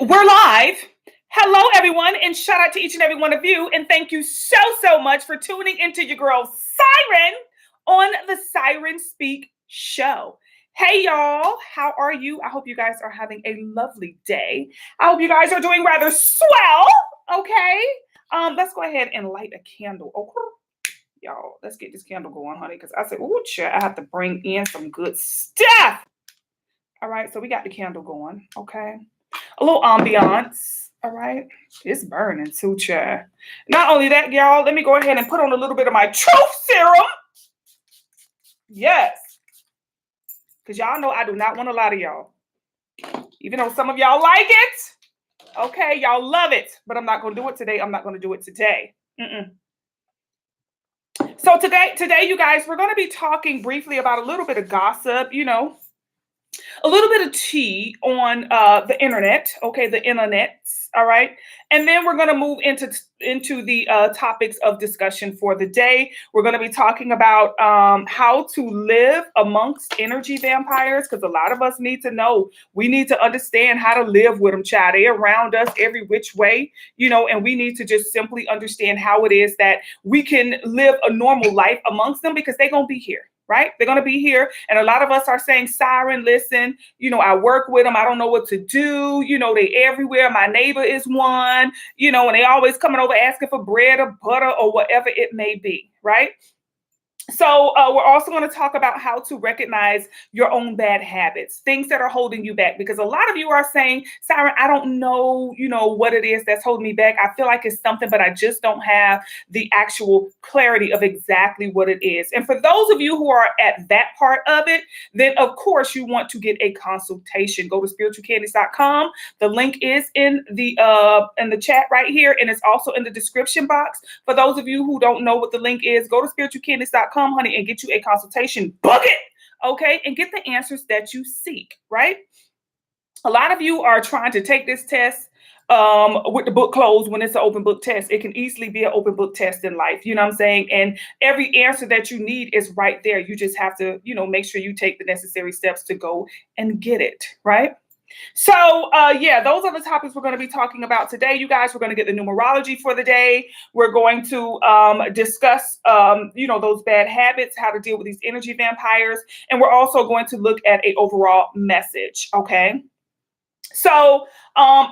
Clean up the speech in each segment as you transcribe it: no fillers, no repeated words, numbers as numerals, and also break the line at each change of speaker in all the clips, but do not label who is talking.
We're live. Hello, everyone, and shout out to each and every one of you. And thank you so much for tuning into your girl Siren on the Siren Speak show. Hey, y'all, how are you? I hope you guys are having a lovely day. I hope you guys are doing rather swell. Okay. Let's go ahead and light a candle. Okay. Y'all, let's get this candle going, honey, because I said, oh, I have to bring in some good stuff. All right, so we got the candle going. Okay. A little ambiance. All right. It's burning too, child. Not only that, y'all, let me go ahead and put on a little bit of my truth serum. Yes. Because y'all know I do not want to lie to y'all. Even though some of y'all like it. Okay, y'all love it. But I'm not going to do it today. I'm not going to do it today. So today, you guys, we're going to be talking briefly about a little bit of gossip, a little bit of tea on the internet, okay, the internets, all right, and then we're going to move into the topics of discussion for the day. We're going to be talking about how to live amongst energy vampires, because a lot of us need to know. We need to understand how to live with them, child. They're around us every which way, and we need to just simply understand how it is that we can live a normal life amongst them, because they're going to be here. Right? They're going to be here. And a lot of us are saying, Siren, listen, I work with them. I don't know what to do. They everywhere. My neighbor is one, and they always coming over asking for bread or butter or whatever it may be. Right? So we're also going to talk about how to recognize your own bad habits, things that are holding you back, because a lot of you are saying, Siren, I don't know, what it is that's holding me back. I feel like it's something, but I just don't have the actual clarity of exactly what it is. And for those of you who are at that part of it, then of course you want to get a consultation. Go to spiritualcandies.com. The link is in the chat right here, and it's also in the description box. For those of you who don't know what the link is, go to spiritualcandies.com, honey, and get you a consultation. Book it, okay, and get the answers that you seek. Right? A lot of you are trying to take this test with the book closed when it's an open book test. It can easily be an open book test in life. You know what I'm saying? And every answer that you need is right there. You just have to, make sure you take the necessary steps to go and get it. Right? So, those are the topics we're going to be talking about today, you guys. We're going to get the numerology for the day. We're going to discuss, those bad habits, how to deal with these energy vampires. And we're also going to look at an overall message, okay? So,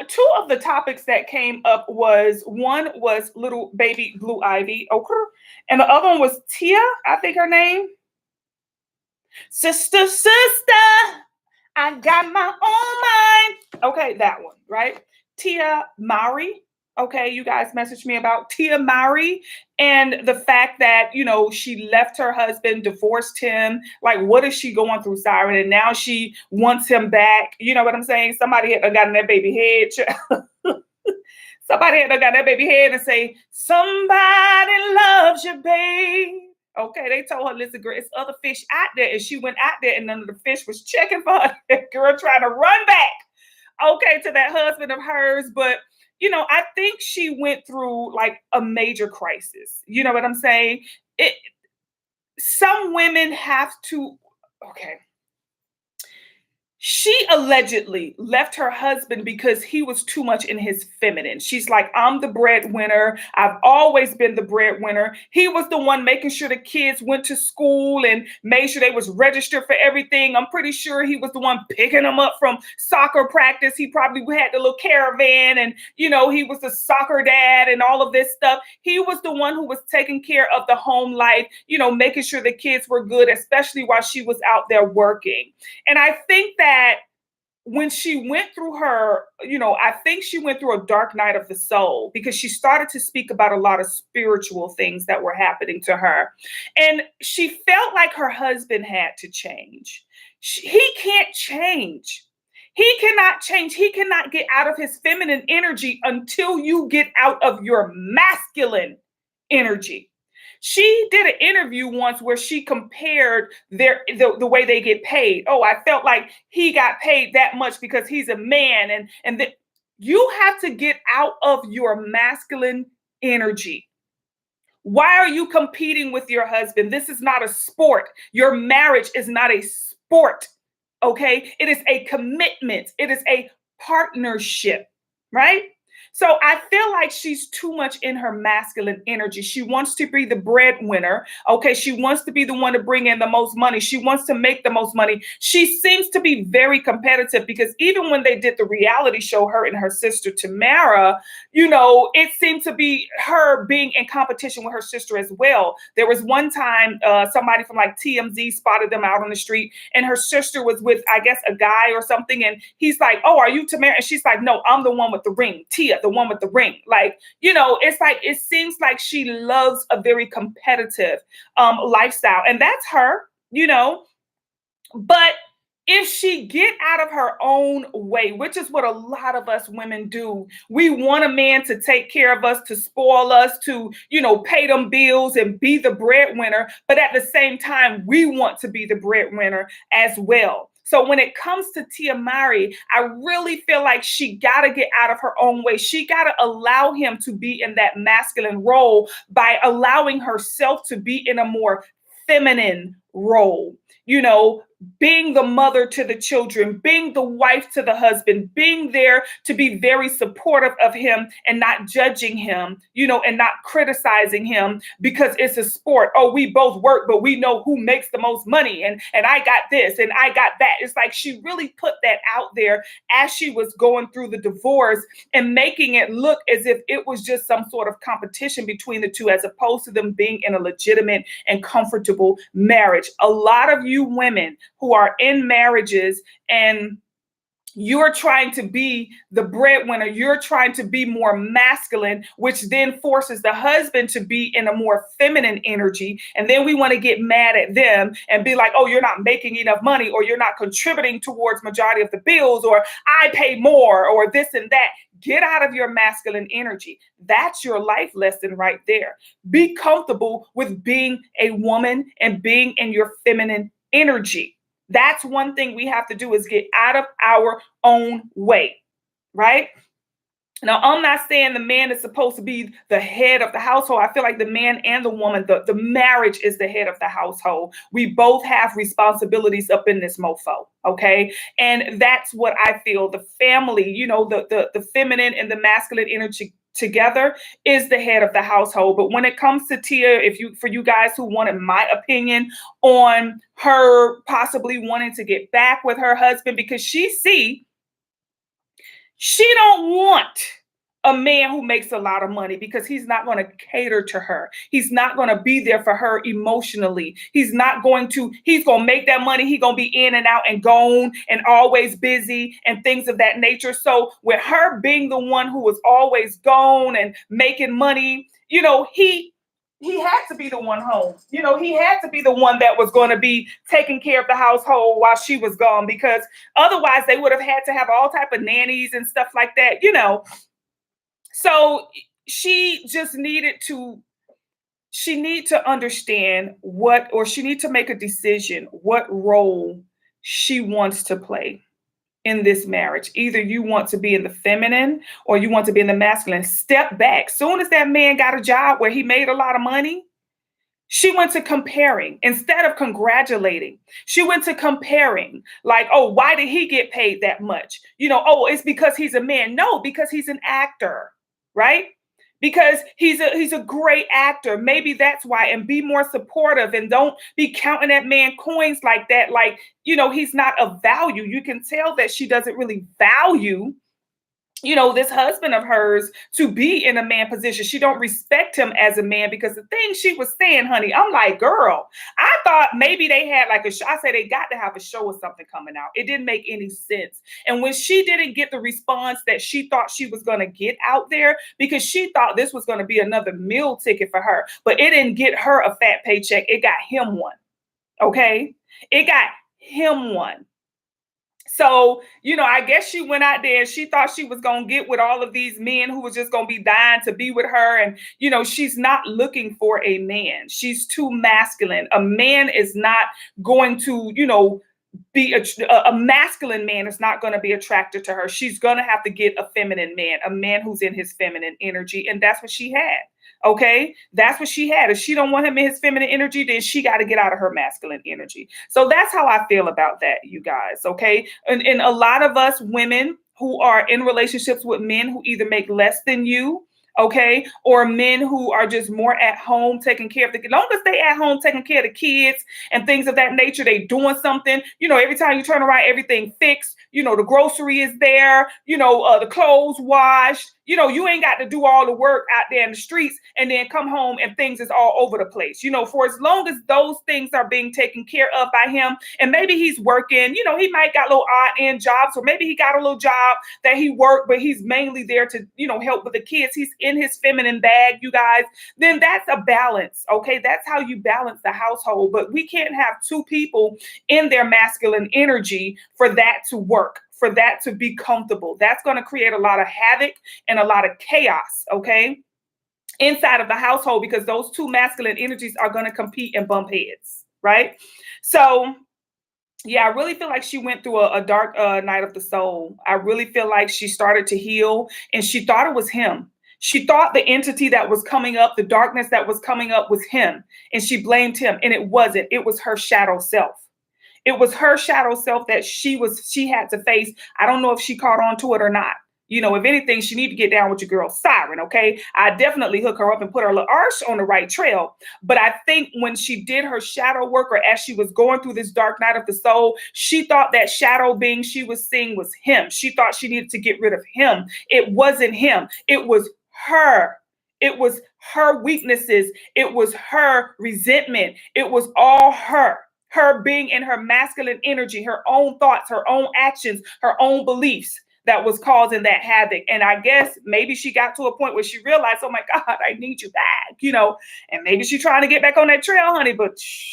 two of the topics that came up one was little baby Blue Ivy, okay? And the other one was Tia, I think her name. Sister. I got my own mind. Okay, that one, right? Tia Mowry. Okay, you guys messaged me about Tia Mowry and the fact that, she left her husband, divorced him. Like, what is she going through, Siren? And now she wants him back. You know what I'm saying? Somebody had got in that baby head. Somebody had got that baby head and say, somebody loves you, babe. Okay, they told her, listen, girl, it's other fish out there. And she went out there and none of the fish was checking for her. Girl trying to run back, okay, to that husband of hers. But, I think she went through like a major crisis. You know what I'm saying? Some women have to, okay. She allegedly left her husband because he was too much in his feminine. She's like, I'm the breadwinner. I've always been the breadwinner. He was the one making sure the kids went to school and made sure they was registered for everything. I'm pretty sure he was the one picking them up from soccer practice. He probably had the little caravan and, he was the soccer dad and all of this stuff. He was the one who was taking care of the home life, making sure the kids were good, especially while she was out there working. And I think that when she went through I think she went through a dark night of the soul, because she started to speak about a lot of spiritual things that were happening to her. And she felt like her husband had to change. He can't change. He cannot change. He cannot get out of his feminine energy until you get out of your masculine energy. She did an interview once where she compared the way they get paid. Oh, I felt like he got paid that much because he's a man. And you have to get out of your masculine energy. Why are you competing with your husband? This is not a sport. Your marriage is not a sport, okay? It is a commitment. It is a partnership. right? So I feel like she's too much in her masculine energy. She wants to be the breadwinner. Okay. She wants to be the one to bring in the most money. She wants to make the most money. She seems to be very competitive because even when they did the reality show, her and her sister Tamara, it seemed to be her being in competition with her sister as well. There was one time somebody from like TMZ spotted them out on the street, and her sister was with, I guess, a guy or something. And he's like, "Oh, are you Tamara?" And she's like, "No, I'm the one with the ring, Tia, the one with the ring." Like, it's like, it seems like she loves a very competitive lifestyle. And that's her, but if she get out of her own way, which is what a lot of us women do, we want a man to take care of us, to spoil us, to, pay them bills and be the breadwinner. But at the same time, we want to be the breadwinner as well. So when it comes to Tia Mowry, I really feel like she got to get out of her own way. She got to allow him to be in that masculine role by allowing herself to be in a more feminine role, being the mother to the children, being the wife to the husband, being there to be very supportive of him and not judging him, and not criticizing him because it's a sport. Oh, we both work, but we know who makes the most money. And I got this and I got that. It's like she really put that out there as she was going through the divorce and making it look as if it was just some sort of competition between the two, as opposed to them being in a legitimate and comfortable marriage. A lot of you women who are in marriages and you're trying to be the breadwinner, you're trying to be more masculine, which then forces the husband to be in a more feminine energy. And then we want to get mad at them and be like, "Oh, you're not making enough money, or you're not contributing towards majority of the bills, or I pay more, or this and that." Get out of your masculine energy. That's your life lesson right there. Be comfortable with being a woman and being in your feminine energy. That's one thing we have to do, is get out of our own way, right? Now, I'm not saying the man is supposed to be the head of the household. I feel like the man and the woman, the marriage is the head of the household. We both have responsibilities up in this mofo, okay? And that's what I feel. The family, the feminine and the masculine energy together is the head of the household. But when it comes to Tia, for you guys who wanted my opinion on her possibly wanting to get back with her husband, because she don't want a man who makes a lot of money, because he's not going to cater to her. He's not going to be there for her emotionally. He's going to make that money. He's going to be in and out and gone and always busy and things of that nature. So with her being the one who was always gone and making money, he had to be the one home. He had to be the one that was going to be taking care of the household while she was gone, because otherwise they would have had to have all type of nannies and stuff like that, So she just needed to understand she need to make a decision what role she wants to play in this marriage. Either you want to be in the feminine or you want to be in the masculine. Step back. Soon as that man got a job where he made a lot of money, she went to comparing instead of congratulating. She went to comparing, like, "Oh, why did he get paid that much? Oh, it's because he's a man." No, because he's an actor, right? Because he's a great actor. Maybe that's why. And be more supportive and don't be counting that man coins like that. Like, he's not of value. You can tell that she doesn't really value this husband of hers to be in a man position. She don't respect him as a man, because the thing she was saying, honey, I'm like, girl, I thought maybe they had like a show. I said they got to have a show or something coming out. It didn't make any sense. And when she didn't get the response that she thought she was going to get out there, because she thought this was going to be another meal ticket for her, but it didn't get her a fat paycheck. It got him one. Okay. It got him one. So, I guess she went out there and she thought she was going to get with all of these men who was just going to be dying to be with her. And, she's not looking for a man. She's too masculine. A man is not going to, be a masculine man is not going to be attracted to her. She's going to have to get a feminine man, a man who's in his feminine energy. And that's what she had. Okay. That's what she had. If she don't want him in his feminine energy, then she got to get out of her masculine energy. So that's how I feel about that, you guys. Okay. And a lot of us women who are in relationships with men who either make less than you, okay, or men who are just more at home taking care of the, as long as they at home taking care of the kids and things of that nature, they doing something, every time you turn around, everything fixed, the grocery is there, the clothes washed, you ain't got to do all the work out there in the streets and then come home and things is all over the place, for as long as those things are being taken care of by him. And maybe he's working, he might got little odd end jobs, or maybe he got a little job that he worked, but he's mainly there to, help with the kids. He's in his feminine bag, you guys. Then that's a balance. Okay. That's how you balance the household. But we can't have two people in their masculine energy for that to work, for that to be comfortable. That's going to create a lot of havoc and a lot of chaos. Okay. Inside of the household, because those two masculine energies are going to compete and bump heads. Right. So yeah, I really feel like she went through a dark night of the soul. I really feel like she started to heal, and she thought it was him. She thought the entity that was coming up, the darkness that was coming up was him, and she blamed him, and it wasn't. It was her shadow self. It was her shadow self that she had to face. I don't know if she caught on to it or not. If anything, she need to get down with your girl Siren, okay? I definitely hook her up and put her little arch on the right trail. But I think when she did her shadow work, or as she was going through this dark night of the soul, she thought that shadow being she was seeing was him. She thought she needed to get rid of him. It wasn't him. It was her. It was her weaknesses. It was her resentment. It was all her. Her being in her masculine energy, her own thoughts, her own actions, her own beliefs, that was causing that havoc. And I guess maybe she got to a point where she realized, oh my God, I need you back, and maybe she's trying to get back on that trail, honey, but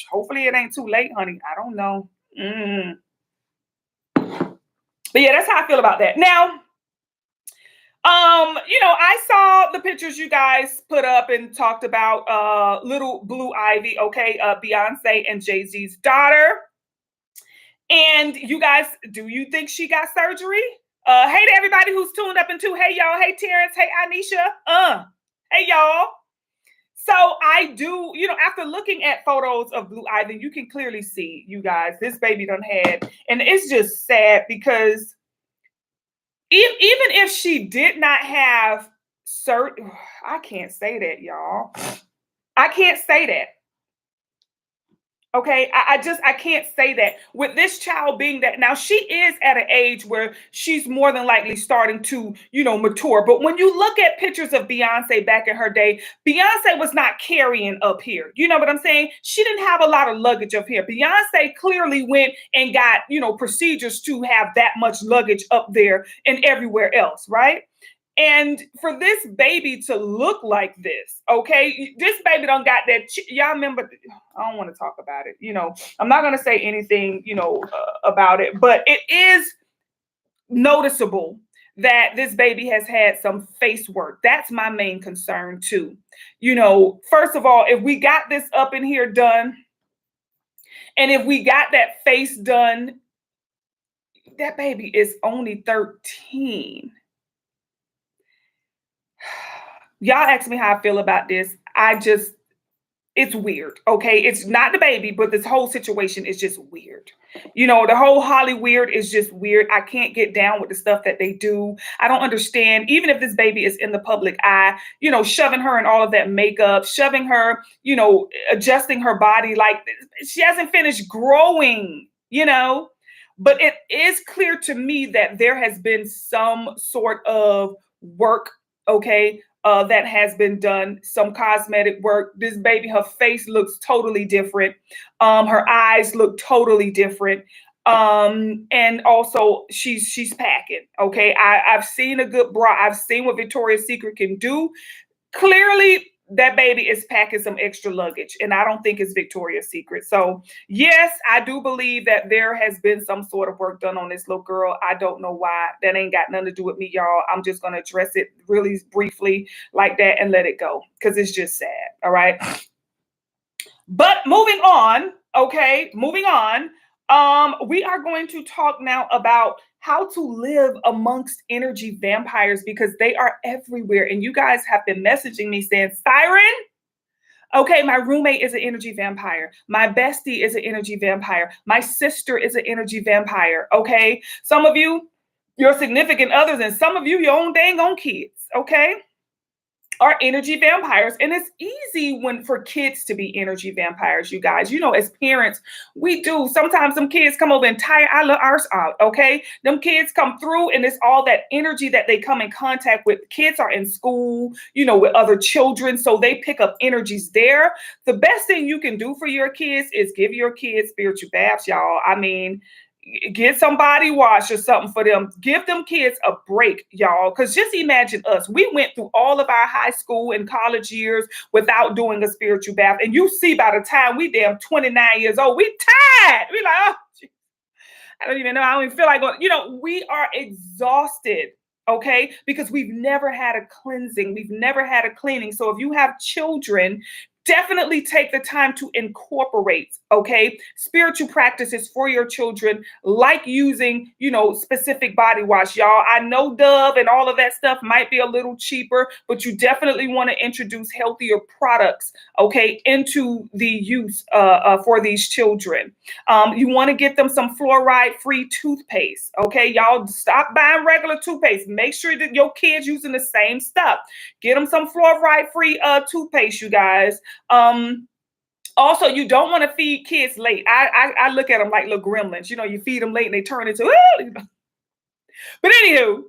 hopefully it ain't too late, honey. I don't know. But yeah, that's how I feel about that. Now, I saw the pictures you guys put up and talked about little Blue Ivy, okay, Beyonce and Jay-Z's daughter. And you guys, do you think she got surgery? Hey to everybody who's tuned up into, hey y'all, hey Terrence, hey Anisha, hey y'all. So I do, after looking at photos of Blue Ivy, you can clearly see, you guys, this baby done had, and it's just sad because even if she did not have I can't say that, y'all. I can't say that. Okay, I can't say that with this child being that now she is at an age where she's more than likely starting to, mature. But when you look at pictures of Beyonce back in her day, Beyonce was not carrying up here. You know what I'm saying? She didn't have a lot of luggage up here. Beyonce clearly went and got, procedures to have that much luggage up there and everywhere else, right? And for this baby to look like this, okay, this baby done got that. Y'all remember, I don't want to talk about it. I'm not going to say anything, about it, but it is noticeable that this baby has had some face work. That's my main concern too. First of all, if we got this up in here done, and if we got that face done, that baby is only 13. Y'all ask me how I feel about this. It's weird. Okay. It's not the baby, but this whole situation is just weird. The whole Hollywood is just weird. I can't get down with the stuff that they do. I don't understand. Even if this baby is in the public eye, shoving her in all of that makeup, shoving her, adjusting her body like she hasn't finished growing, But it is clear to me that there has been some sort of work, okay, that has been done, some cosmetic work. This baby, her face looks totally different. Her eyes look totally different. And also she's packing. Okay. I've seen a good bra. I've seen what Victoria's Secret can do. Clearly, that baby is packing some extra luggage, and I don't think it's Victoria's Secret. So yes, I do believe that there has been some sort of work done on this little girl. I don't know why. That ain't got nothing to do with me, y'all. I'm just going to address it really briefly like that and let it go because it's just sad. All right. But moving on. Okay. Moving on. We are going to talk now about how to live amongst energy vampires because they are everywhere. And you guys have been messaging me saying, Siren, okay, my roommate is an energy vampire. My bestie is an energy vampire. My sister is an energy vampire. Okay. Some of you, your significant others, and some of you, your own dang on kids, okay, are energy vampires. And it's easy when for kids to be energy vampires, you guys. You know, as parents, we do. Sometimes some kids come over and tire our arse out, okay? Them kids come through and it's all that energy that they come in contact with. Kids are in school, you know, with other children, so they pick up energies there. The best thing you can do for your kids is give your kids spiritual baths, y'all. I mean, get some body wash or something for them. Give them kids a break, y'all. Because just imagine us. We went through all of our high school and college years without doing a spiritual bath. And you see, by the time we damn 29 years old, we tired. We like, oh, geez, I don't even know. I don't even feel like going. You know, we are exhausted. Okay, because we've never had a cleansing, we've never had a cleaning. So if you have children, definitely take the time to incorporate, okay, spiritual practices for your children, like using, you know, specific body wash. Y'all, I know Dove and all of that stuff might be a little cheaper, but you definitely want to introduce healthier products, okay, into the use for these children. You want to get them some fluoride-free toothpaste, okay? Y'all stop buying regular toothpaste. Make sure that your kids using the same stuff. Get them some fluoride-free toothpaste, you guys. Also, you don't want to feed kids late. I look at them like little gremlins. You know, you feed them late and they turn into. But anywho,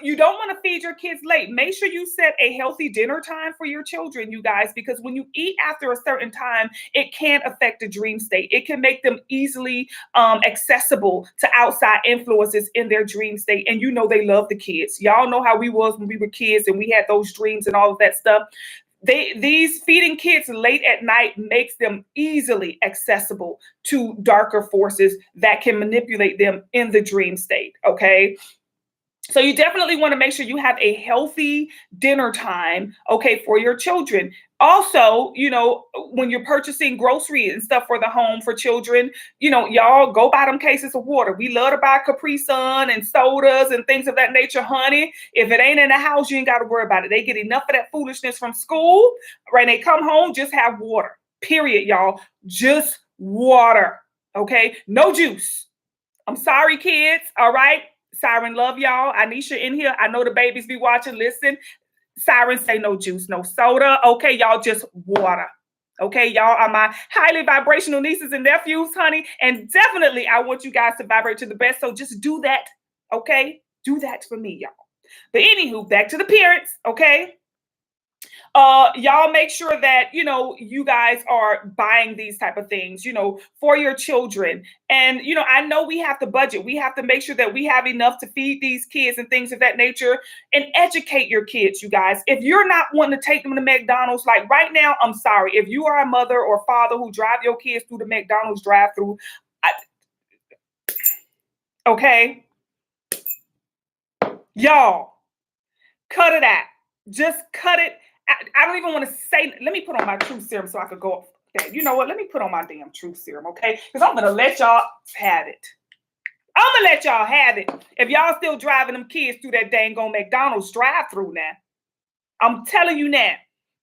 you don't want to feed your kids late. Make sure you set a healthy dinner time for your children, you guys, because when you eat after a certain time, it can affect the dream state. It can make them easily accessible to outside influences in their dream state. And you know they love the kids. Y'all know how we was when we were kids and we had those dreams and all of that stuff. These feeding kids late at night makes them easily accessible to darker forces that can manipulate them in the dream state, okay? So you definitely want to make sure you have a healthy dinner time, okay, for your children. Also, you know, when you're purchasing groceries and stuff for the home for children, you know, y'all go buy them cases of water. We love to buy Capri Sun and sodas and things of that nature, honey. If it ain't in the house, you ain't got to worry about it. They get enough of that foolishness from school, right? They come home, just have water, period, y'all. Just water, okay? No juice. I'm sorry, kids, all right? Siren, love y'all. Anisha in here. I know the babies be watching. Listen, Siren say no juice, no soda. Okay, y'all, just water. Okay, y'all are my highly vibrational nieces and nephews, honey. And definitely, I want you guys to vibrate to the best. So just do that. Okay, do that for me, y'all. But anywho, back to the parents. Okay. Y'all make sure that, you know, you guys are buying these type of things, you know, for your children. And, you know, I know we have to budget. We have to make sure that we have enough to feed these kids and things of that nature, and educate your kids, you guys. If you're not wanting to take them to McDonald's, like right now, I'm sorry. If you are a mother or father who drive your kids through the McDonald's drive-through, okay, y'all, cut it out. Just cut it. I don't even want to say, let me put on my truth serum so I could go. Okay, you know what? Let me put on my damn truth serum, okay? Because I'm going to let y'all have it. I'm going to let y'all have it. If y'all still driving them kids through that dang on McDonald's drive-through now, I'm telling you now,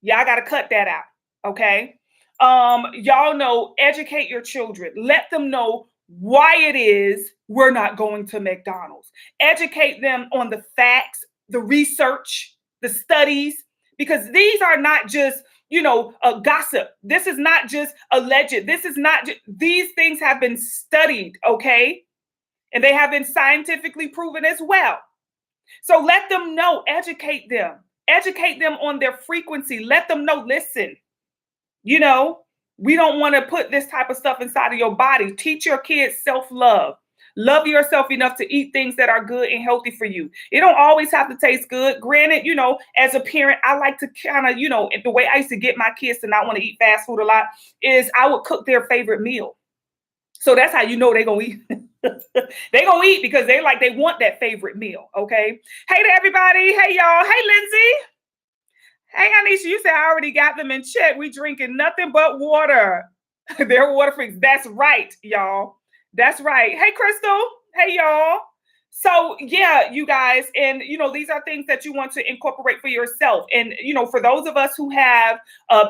y'all got to cut that out, okay? Y'all know, educate your children. Let them know why it is we're not going to McDonald's. Educate them on the facts, the research, the studies, because these are not just, you know, gossip. This is not just alleged. This is not just, these things have been studied, okay? And they have been scientifically proven as well. So let them know, educate them on their frequency. Let them know, listen, you know, we don't want to put this type of stuff inside of your body. Teach your kids self-love. Love yourself enough to eat things that are good and healthy for you. It don't always have to taste good. Granted, you know, as a parent, I like to kind of, you know, the way I used to get my kids to not want to eat fast food a lot is I would cook their favorite meal. So that's how you know they're going to eat. They're going to eat because they want that favorite meal, okay? Hey to everybody. Hey, y'all. Hey, Lindsay. Hey, Anisha, you said I already got them in check. We drinking nothing but water. They're water freaks. That's right, y'all. That's right. Hey, Crystal. Hey, y'all. So, yeah, you guys, and, you know, these are things that you want to incorporate for yourself. And, you know, for those of us who have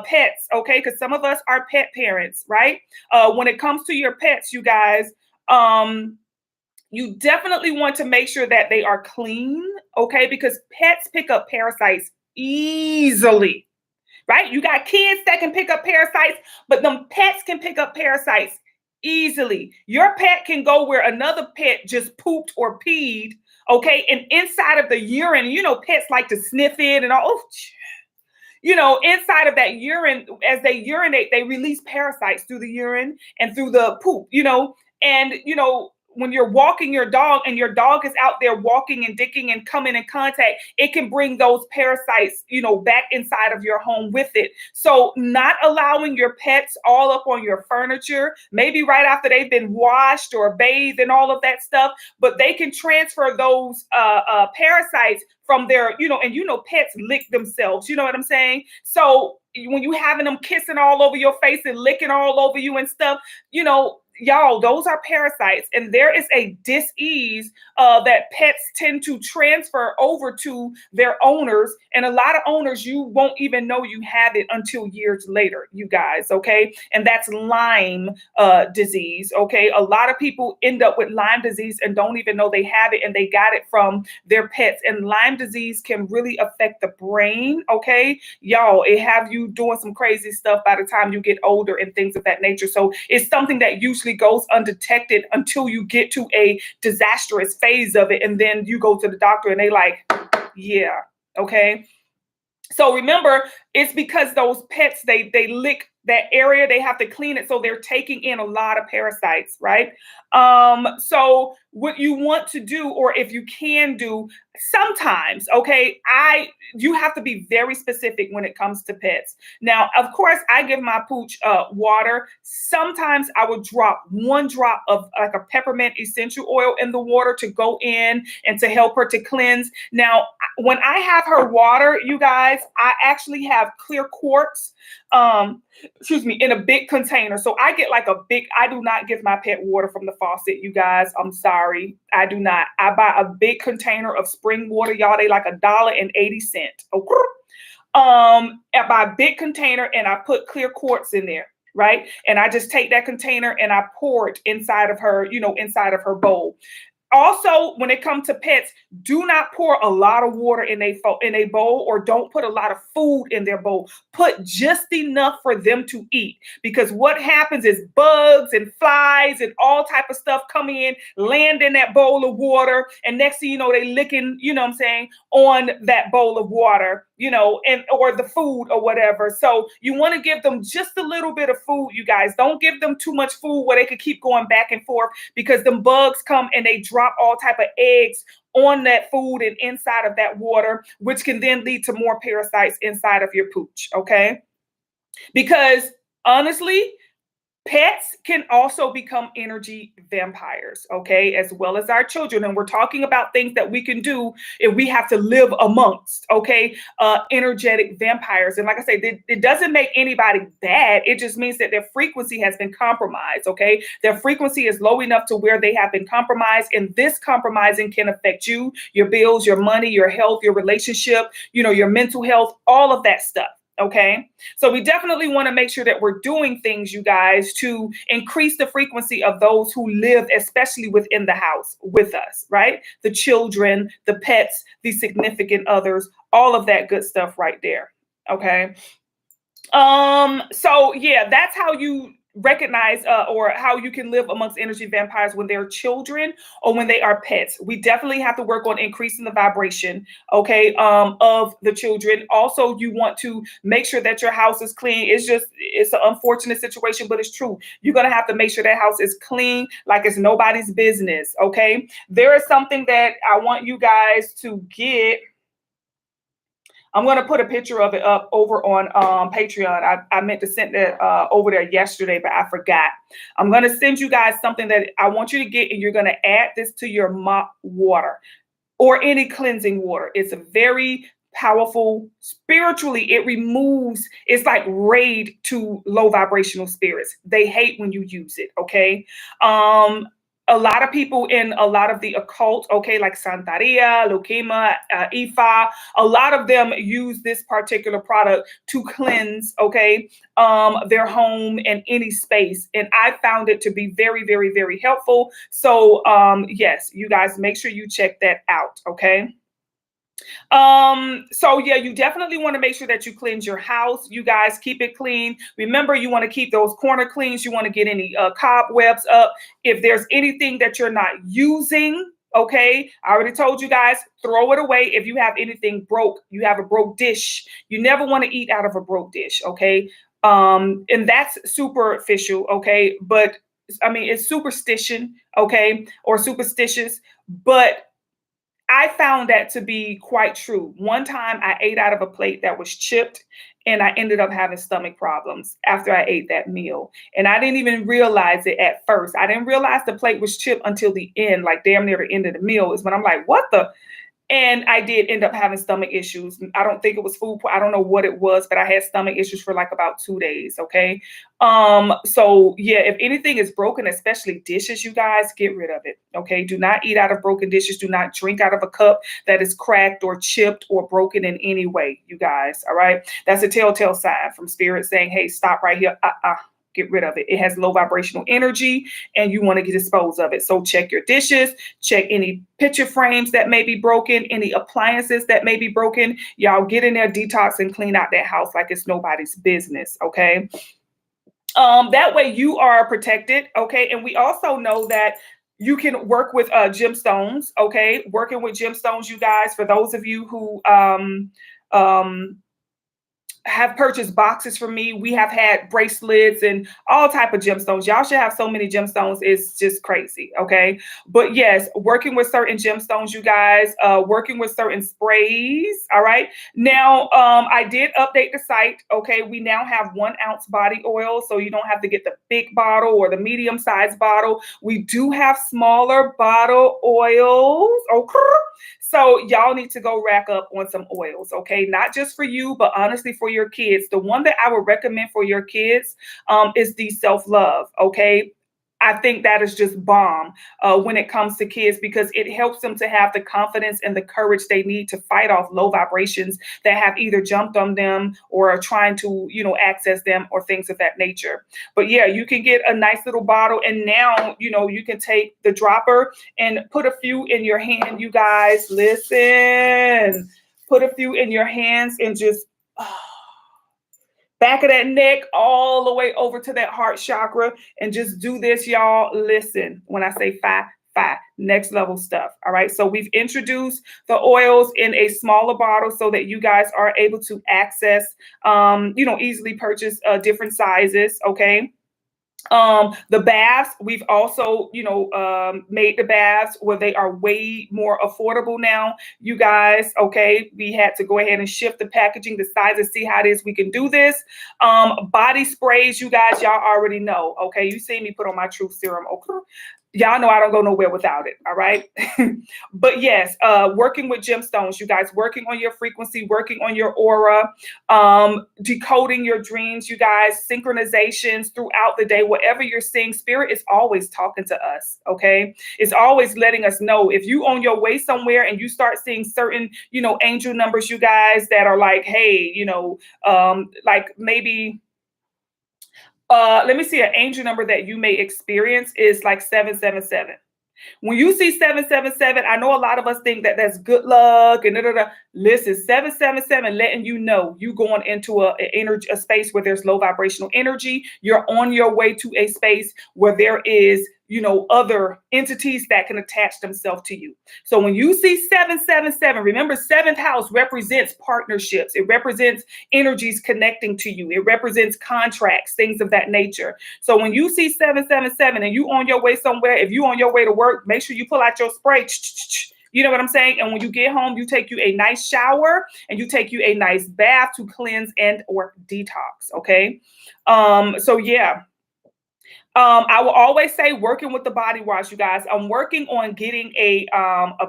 pets, okay, because some of us are pet parents, right? When it comes to your pets, you guys, You definitely want to make sure that they are clean, okay? Because pets pick up parasites easily, right? You got kids that can pick up parasites, but them pets can pick up parasites easily. Your pet can go where another pet just pooped or peed, okay? And inside of the urine, pets like to sniff it and all. Inside of that urine, as they urinate, they release parasites through the urine and through the poop. And, when you're walking your dog and your dog is out there walking and dicking and coming in contact, it can bring those parasites, back inside of your home with it. So not allowing your pets all up on your furniture, maybe right after they've been washed or bathed and all of that stuff, but they can transfer those parasites from their, and pets lick themselves, you know what I'm saying? So when you having them kissing all over your face and licking all over you and stuff, y'all, those are parasites, and there is a dis-ease that pets tend to transfer over to their owners, and a lot of owners, you won't even know you have it until years later, you guys, okay? And that's Lyme disease, okay? A lot of people end up with Lyme disease and don't even know they have it, and they got it from their pets. And Lyme disease can really affect the brain, okay? Y'all, it have you doing some crazy stuff by the time you get older and things of that nature. So it's something that usually goes undetected until you get to a disastrous phase of it, and then you go to the doctor and they like, yeah, okay. So remember, it's because those pets, they lick that area, they have to clean it, so they're taking in a lot of parasites, right? So what you want to do, or if you can do, sometimes, okay, you have to be very specific when it comes to pets. Now, of course, I give my pooch water. Sometimes I would drop 1 drop of like a peppermint essential oil in the water to go in and to help her to cleanse. Now, when I have her water, you guys, I actually have clear quartz, in a big container. So I get like I do not give my pet water from the faucet, you guys. I'm sorry. I do not. I buy a big container of spring water, y'all. They like $1.80. Okay. I buy a big container and I put clear quartz in there, right? And I just take that container and I pour it inside of her, inside of her bowl. Also, when it comes to pets, do not pour a lot of water in a bowl, or don't put a lot of food in their bowl. Put just enough for them to eat, because what happens is bugs and flies and all type of stuff come in, land in that bowl of water, and next thing you know, they licking, on that bowl of water, or the food or whatever. So you want to give them just a little bit of food, you guys. Don't give them too much food where they could keep going back and forth, because them bugs come and they drop all type of eggs on that food and inside of that water, which can then lead to more parasites inside of your pooch, okay? Because honestly, pets can also become energy vampires, okay, as well as our children. And we're talking about things that we can do if we have to live amongst, okay, energetic vampires. And like I said, it doesn't make anybody bad. It just means that their frequency has been compromised, okay? Their frequency is low enough to where they have been compromised. And this compromising can affect you, your bills, your money, your health, your relationship, your mental health, all of that stuff. Okay, so we definitely want to make sure that we're doing things, you guys, to increase the frequency of those who live, especially within the house with us, right? The children, the pets, the significant others, all of that good stuff right there. Okay. So yeah, that's how you recognize or how you can live amongst energy vampires when they're children or when they are pets. We definitely have to work on increasing the vibration, okay, of the children. Also, you want to make sure that your house is clean. It's an unfortunate situation, but it's true. You're going to have to make sure that house is clean like it's nobody's business, okay? There is something that I want you guys to get. I'm going to put a picture of it up over on Patreon. I meant to send that over there yesterday, but I forgot. I'm going to send you guys something that I want you to get, and you're going to add this to your mop water or any cleansing water. It's a very powerful spiritually. It's like raid to low vibrational spirits. They hate when you use it, okay? A lot of people in a lot of the occult, okay, like Santeria, Leukema, Ifa, a lot of them use this particular product to cleanse, okay, their home and any space. And I found it to be very, very, very helpful. So, yes, you guys make sure you check that out, okay? So yeah, you definitely want to make sure that you cleanse your house. You guys keep it clean. Remember, you want to keep those corner cleans. You want to get any cobwebs up. If there's anything that you're not using, okay, I already told you guys, throw it away. If you have anything broke, you have a broke dish, you never want to eat out of a broke dish, okay? And that's superficial, okay? But I mean, it's superstition, okay, or superstitious, but I found that to be quite true. One time I ate out of a plate that was chipped and I ended up having stomach problems after I ate that meal. And I didn't even realize it at first. I didn't realize the plate was chipped until the end, like damn near the end of the meal is when I'm like, what the? And I did end up having stomach issues. I don't think it was food. I don't know what it was, but I had stomach issues for like about 2 days. Okay. So yeah, if anything is broken, especially dishes, you guys get rid of it. Okay. Do not eat out of broken dishes. Do not drink out of a cup that is cracked or chipped or broken in any way, you guys. All right. That's a telltale sign from spirit saying, hey, stop right here. Get rid of it. It has low vibrational energy and you want to dispose of it. So check your dishes, check any picture frames that may be broken, any appliances that may be broken. Y'all get in there, detox and clean out that house like it's nobody's business. Okay. That way you are protected. Okay. And we also know that you can work with gemstones. Okay. Working with gemstones, you guys, for those of you who have purchased boxes from me. We have had bracelets and all type of gemstones. Y'all should have so many gemstones. It's just crazy. Okay. But yes, working with certain gemstones, you guys, working with certain sprays. All right. Now, I did update the site. Okay. We now have 1 ounce body oil. So you don't have to get the big bottle or the medium sized bottle. We do have smaller bottle oils. Okay. So y'all need to go rack up on some oils, okay? Not just for you, but honestly for your kids. The one that I would recommend for your kids is the self-love, okay? I think that is just bomb when it comes to kids because it helps them to have the confidence and the courage they need to fight off low vibrations that have either jumped on them or are trying to, you know, access them or things of that nature. But yeah, you can get a nice little bottle and now, you know, you can take the dropper and put a few in your hand. You guys, listen, put a few in your hands and just back of that neck all the way over to that heart chakra and just do this, y'all. Listen, when I say five, next level stuff. All right. So we've introduced the oils in a smaller bottle so that you guys are able to access, you know, easily purchase different sizes. Okay. The baths, we've also, you know, made the baths where they are way more affordable now, you guys. Okay, we had to go ahead and shift the packaging, the sizes, see how it is we can do this. Body sprays, you guys, y'all already know. Okay, you see me put on my truth serum. Okay, y'all know I don't go nowhere without it. All right. But yes, working with gemstones, you guys, working on your frequency, working on your aura, decoding your dreams, you guys, synchronizations throughout the day, whatever you're seeing, spirit is always talking to us. Okay. It's always letting us know if you on your way somewhere and you start seeing certain, you know, angel numbers, you guys, that are like, hey, you know, like maybe let me see, an angel number that you may experience is like 777. When you see 777, I know a lot of us think that that's good luck and da, da, da. Listen, 777 letting you know you going into a space where there's low vibrational energy. You're on your way to a space where there is, you know, other entities that can attach themselves to you. So when you see 777, remember 7th house represents partnerships. It represents energies connecting to you. It represents contracts, things of that nature. So when you see 777 and you on your way somewhere, if you on your way to work, make sure you pull out your spray. You know what I'm saying? And when you get home, you take you a nice shower and you take you a nice bath to cleanse and or detox. Okay. So yeah. I will always say working with the body wash, you guys. I'm working on getting a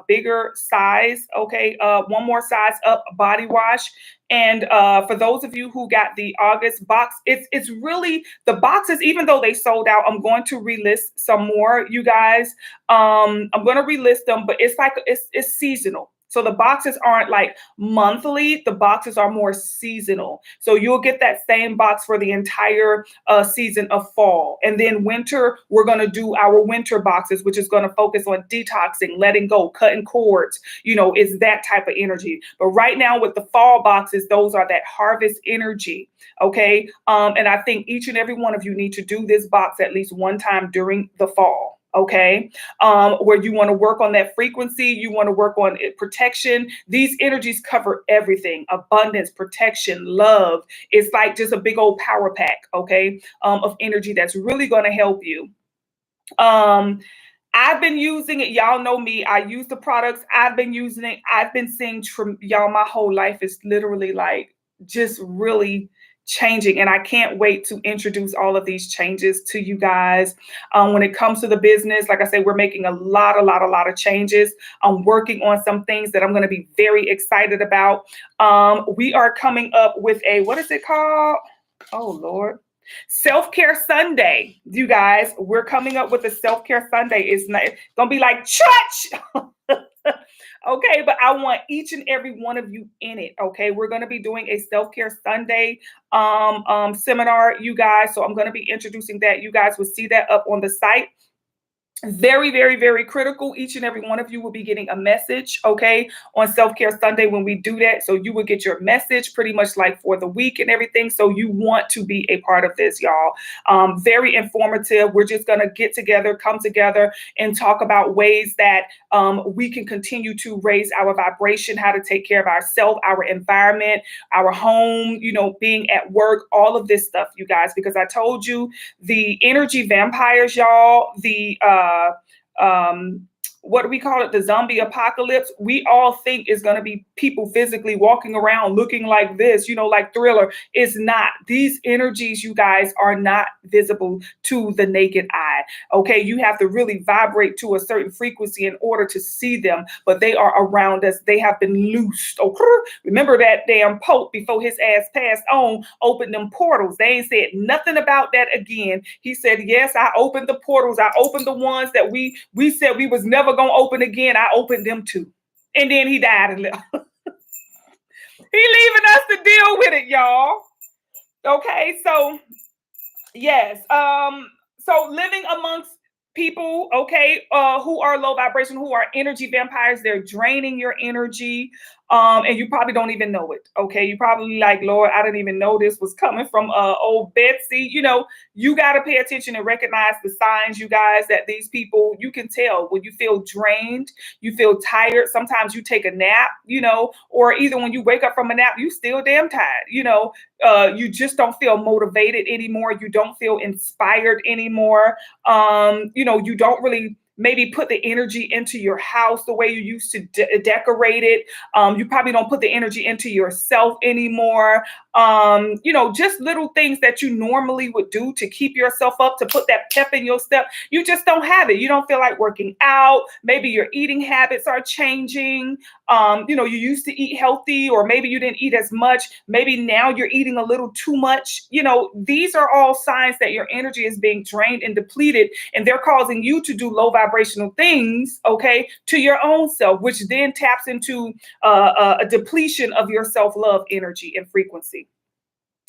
bigger size, okay, one more size up body wash. And for those of you who got the August box, it's really the boxes, even though they sold out, I'm going to relist some more, you guys. I'm going to relist them, but it's like it's seasonal. So the boxes aren't like monthly, the boxes are more seasonal. So you'll get that same box for the entire season of fall. And then winter, we're going to do our winter boxes, which is going to focus on detoxing, letting go, cutting cords. It's that type of energy. But right now with the fall boxes, those are that harvest energy. Okay. And I think each and every one of you need to do this box at least one time during the fall. Okay, where you want to work on that frequency, you want to work on protection. These energies cover everything: abundance, protection, love. It's like just a big old power pack, okay, of energy that's really going to help you. I've been using it. Y'all know me. I use the products. I've been using it. I've been seeing, y'all, my whole life is literally like just really changing. And I can't wait to introduce all of these changes to you guys. When it comes to the business, like I said, we're making a lot of changes. I'm working on some things that I'm going to be very excited about. We are coming up with what is it called? Oh, Lord. Self-care Sunday, you guys. We're coming up with a self-care Sunday. It's not gonna be like church. Okay, but I want each and every one of you in it. Okay, we're going to be doing a self-care Sunday seminar, you guys. So I'm going to be introducing that. You guys will see that up on the site. Very critical. Each and every one of you will be getting a message, okay, on Self-Care Sunday when we do that. So you will get your message pretty much like for the week and everything. So you want to be a part of this, y'all. Very informative. We're just going to get together, come together, and talk about ways that we can continue to raise our vibration, how to take care of ourselves, our environment, our home, being at work, all of this stuff, you guys, because I told you the energy vampires, y'all, what do we call it? The zombie apocalypse. We all think is going to be people physically walking around looking like this, like Thriller. It's not. These energies, you guys, are not visible to the naked eye. Okay. You have to really vibrate to a certain frequency in order to see them, but they are around us. They have been loosed. Okay. Remember that damn Pope before his ass passed on, opened them portals. They ain't said nothing about that again. He said, yes, I opened the portals. I opened the ones that we said we was never gonna open again. I opened them too. And then he died and left. He leaving us to deal with it, y'all. Okay, so yes. So living amongst people, okay, who are low vibration, who are energy vampires, they're draining your energy. And you probably don't even know it. Okay. You probably like, Lord, I didn't even know this was coming from old Betsy. You got to pay attention and recognize the signs, you guys, that these people, you can tell when you feel drained, you feel tired. Sometimes you take a nap, or either when you wake up from a nap, you still damn tired, you just don't feel motivated anymore. You don't feel inspired anymore. You don't really maybe put the energy into your house the way you used to decorate it. You probably don't put the energy into yourself anymore. Just little things that you normally would do to keep yourself up, to put that pep in your step. You just don't have it. You don't feel like working out. Maybe your eating habits are changing. You used to eat healthy, or maybe you didn't eat as much. Maybe now you're eating a little too much. These are all signs that your energy is being drained and depleted, and they're causing you to do low vibrational things, okay, to your own self, which then taps into a depletion of your self-love energy and frequency.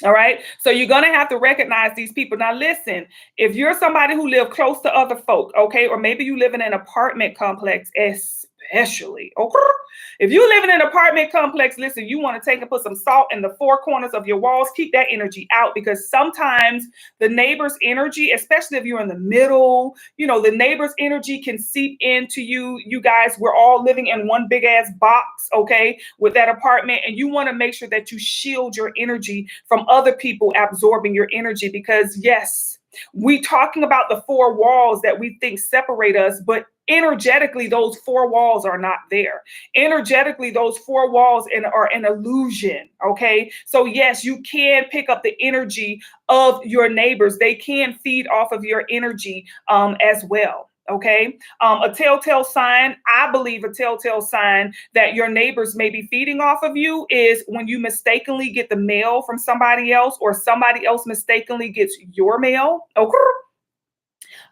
All right. So you're going to have to recognize these people. Now, listen, if you're somebody who live close to other folk, okay, or maybe you live in an apartment complex, especially, okay, if you live in an apartment complex, listen, you want to take and put some salt in the four corners of your walls. Keep that energy out, because sometimes the neighbor's energy, especially if you're in the middle, the neighbor's energy can seep into you. You guys, we're all living in one big ass box, okay, with that apartment. And you want to make sure that you shield your energy from other people absorbing your energy, because yes, we talking about the four walls that we think separate us, but energetically, those four walls are not there. Energetically, those four walls are an illusion. Okay. So yes, you can pick up the energy of your neighbors. They can feed off of your energy as well. Okay. A telltale sign, I believe a telltale sign that your neighbors may be feeding off of you is when you mistakenly get the mail from somebody else or somebody else mistakenly gets your mail. Okay.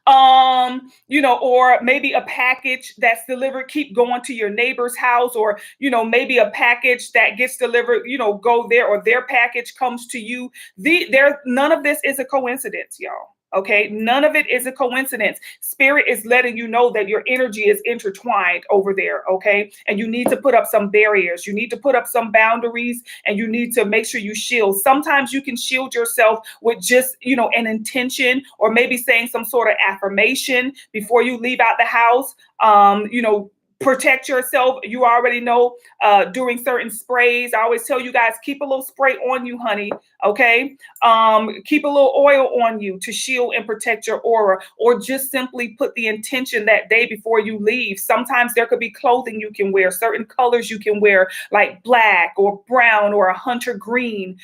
Or maybe a package that's delivered keep going to your neighbor's house, or maybe a package that gets delivered, go there, or their package comes to you. None of this is a coincidence, y'all. Okay, none of it is a coincidence. Spirit is letting you know that your energy is intertwined over there. Okay, and you need to put up some barriers, you need to put up some boundaries, and you need to make sure you shield. Sometimes you can shield yourself with just an intention, or maybe saying some sort of affirmation before you leave out the house. Protect yourself. You already know, during certain sprays, I always tell you guys, keep a little spray on you, honey. Okay. Keep a little oil on you to shield and protect your aura, or just simply put the intention that day before you leave. Sometimes there could be clothing you can wear, certain colors you can wear, like black or brown or a hunter green,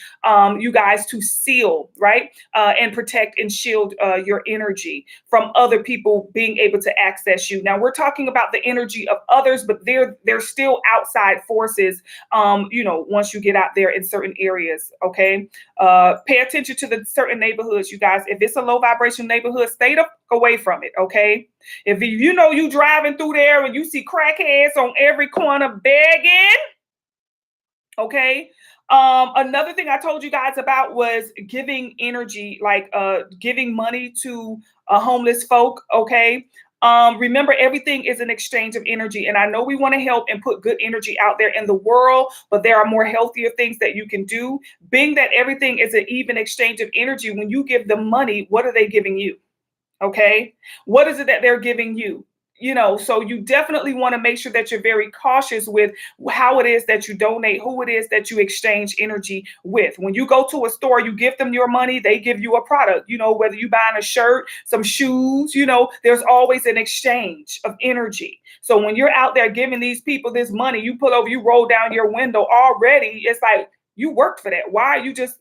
you guys, to seal, right? And protect and shield your energy from other people being able to access you. Now we're talking about the energy of others, but they're still outside forces, once you get out there in certain areas. Okay. Pay attention to the certain neighborhoods, you guys. If it's a low vibration neighborhood, stay the fuck away from it. Okay. If you driving through there and you see crackheads on every corner begging, okay. Another thing I told you guys about was giving energy, like giving money to homeless folk. Okay. Remember, everything is an exchange of energy. And I know we want to help and put good energy out there in the world, but there are more healthier things that you can do. Being that everything is an even exchange of energy, when you give them money, what are they giving you? Okay. What is it that they're giving you? So you definitely want to make sure that you're very cautious with how it is that you donate, who it is that you exchange energy with. When you go to a store, you give them your money, they give you a product, whether you buying a shirt, some shoes, there's always an exchange of energy. So when you're out there giving these people this money, you pull over, you roll down your window already. It's like, you worked for that. Why are you just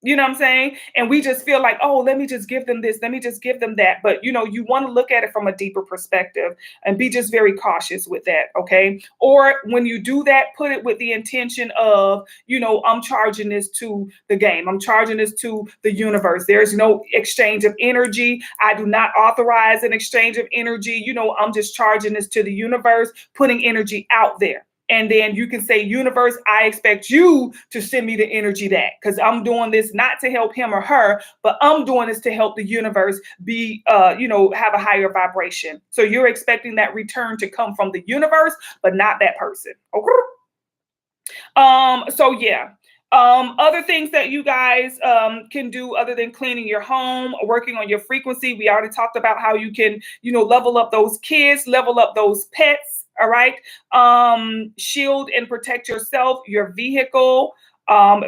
what I'm saying? And we just feel like, oh, let me just give them this. Let me just give them that. But, you want to look at it from a deeper perspective and be just very cautious with that. Okay. Or when you do that, put it with the intention of, I'm charging this to the game. I'm charging this to the universe. There's no exchange of energy. I do not authorize an exchange of energy. I'm just charging this to the universe, putting energy out there. And then you can say, universe, I expect you to send me the energy back, because I'm doing this not to help him or her, but I'm doing this to help the universe be, have a higher vibration. So you're expecting that return to come from the universe, but not that person. Okay. So yeah. Other things that you guys can do other than cleaning your home, working on your frequency. We already talked about how you can, level up those kids, level up those pets. All right. Shield and protect yourself, your vehicle.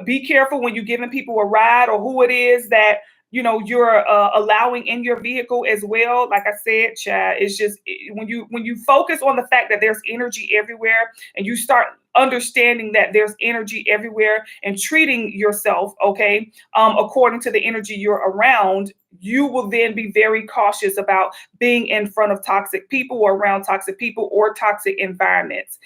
Be careful when you're giving people a ride, or who it is that you're allowing in your vehicle as well. Like I said, Chad, it's just when you focus on the fact that there's energy everywhere, and you start understanding that there's energy everywhere and treating yourself, okay, according to the energy you're around, you will then be very cautious about being in front of toxic people, or around toxic people, or toxic environments.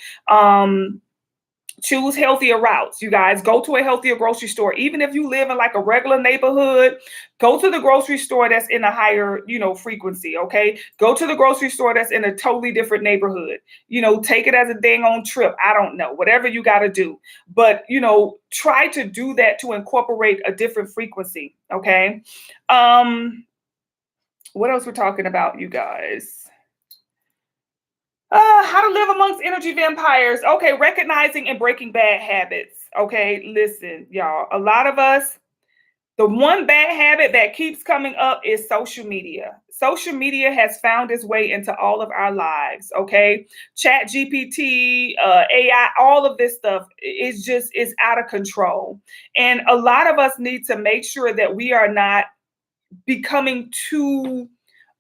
Choose healthier routes, you guys. Go to a healthier grocery store. Even if you live in like a regular neighborhood, go to the grocery store that's in a higher, frequency, okay? Go to the grocery store that's in a totally different neighborhood. Take it as a dang on trip. I don't know, whatever you got to do. But, try to do that to incorporate a different frequency, okay? What else we're talking about, you guys? How to live amongst energy vampires. Okay, recognizing and breaking bad habits. Okay, listen, y'all. A lot of us, the one bad habit that keeps coming up is social media. Social media has found its way into all of our lives. Okay, Chat GPT, AI, all of this stuff is out of control. And a lot of us need to make sure that we are not becoming too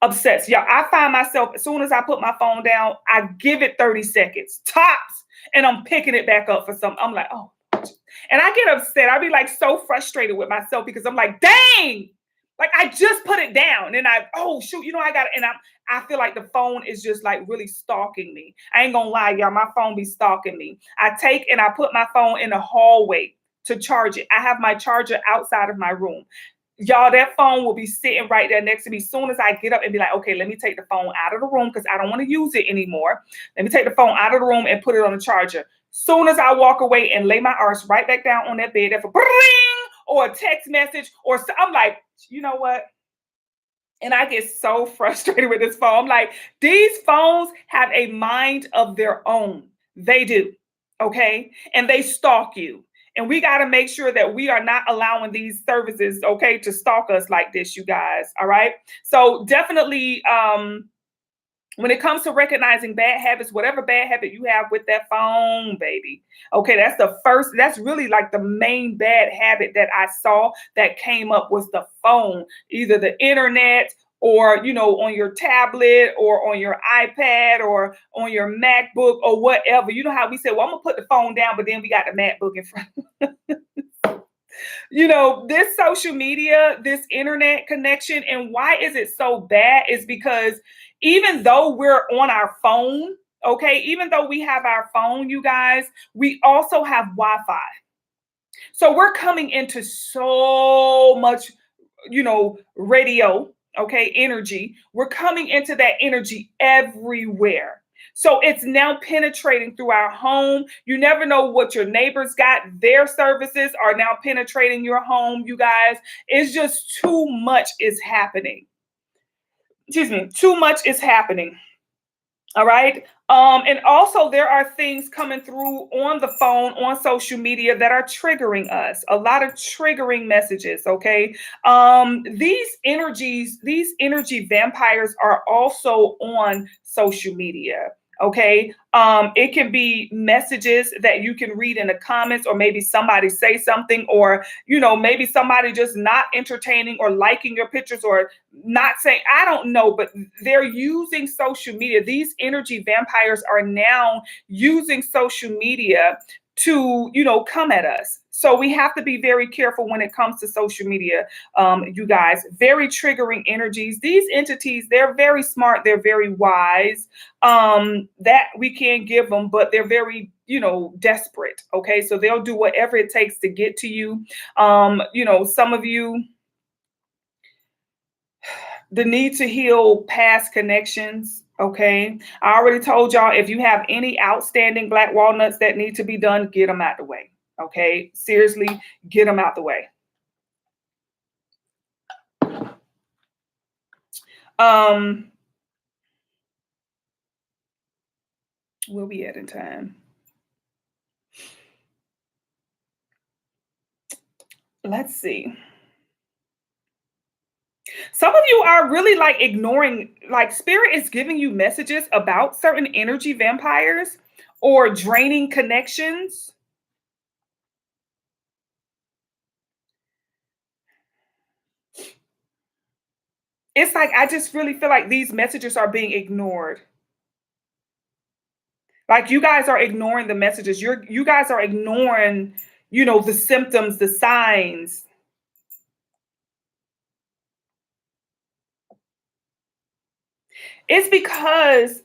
obsessed. Yeah, I find myself, as soon as I put my phone down, I give it 30 seconds tops, and I'm picking it back up for something. I'm like, oh, and I get upset. I be like so frustrated with myself, because I'm like, dang, Like I just put it down and oh shoot, I got it. And I feel like the phone is just like really stalking me. I ain't gonna lie, y'all. My phone be stalking me. I take and I put my phone in the hallway to charge it. I have my charger outside of my room. Y'all, that phone will be sitting right there next to me. Soon as I get up and be like, okay, let me take the phone out of the room because I don't want to use it anymore. Let me take the phone out of the room and put it on the charger. Soon as I walk away and lay my arse right back down on that bed, if a bring or a text message I'm like, you know what? And I get so frustrated with this phone. I'm like, these phones have a mind of their own. They do. Okay. And they stalk you. And we got to make sure that we are not allowing these services, okay, to stalk us like this, you guys. All right. So definitely, when it comes to recognizing bad habits, whatever bad habit you have with that phone, baby. Okay, that's really like the main bad habit that I saw that came up was the phone, either the internet or, on your tablet or on your iPad or on your MacBook or whatever. You know how we say, well, I'm going to put the phone down, but then we got the MacBook in front. This social media, this internet connection, and why is it so bad is because even though we're on our phone, okay, even though we have our phone, you guys, we also have Wi-Fi. So we're coming into so much, radio, okay, energy. We're coming into that energy everywhere. So it's now penetrating through our home. You never know what your neighbors got. Their services are now penetrating your home, you guys. It's just too much is happening. Excuse me, too much is happening. All right. And also there are things coming through on the phone, on social media that are triggering us. A lot of triggering messages. Okay. These energy vampires are also on social media. Okay. It can be messages that you can read in the comments, or maybe somebody say something, or maybe somebody just not entertaining or liking your pictures, or not saying, I don't know, but they're using social media. These energy vampires are now using social media to, come at us. So we have to be very careful when it comes to social media, you guys. Very triggering energies. These entities, they're very smart. They're very wise. That we can't give them, but they're very, desperate. Okay. So they'll do whatever it takes to get to you. Some of you, the need to heal past connections. Okay. I already told y'all, if you have any outstanding black walnuts that need to be done, get them out the way. Okay. Seriously, get them out the way. Where we at in time? Let's see. Some of you are really like ignoring, like spirit is giving you messages about certain energy vampires or draining connections. It's like, I just really feel like these messages are being ignored. Like you guys are ignoring the messages. You guys are ignoring, the symptoms, the signs. It's because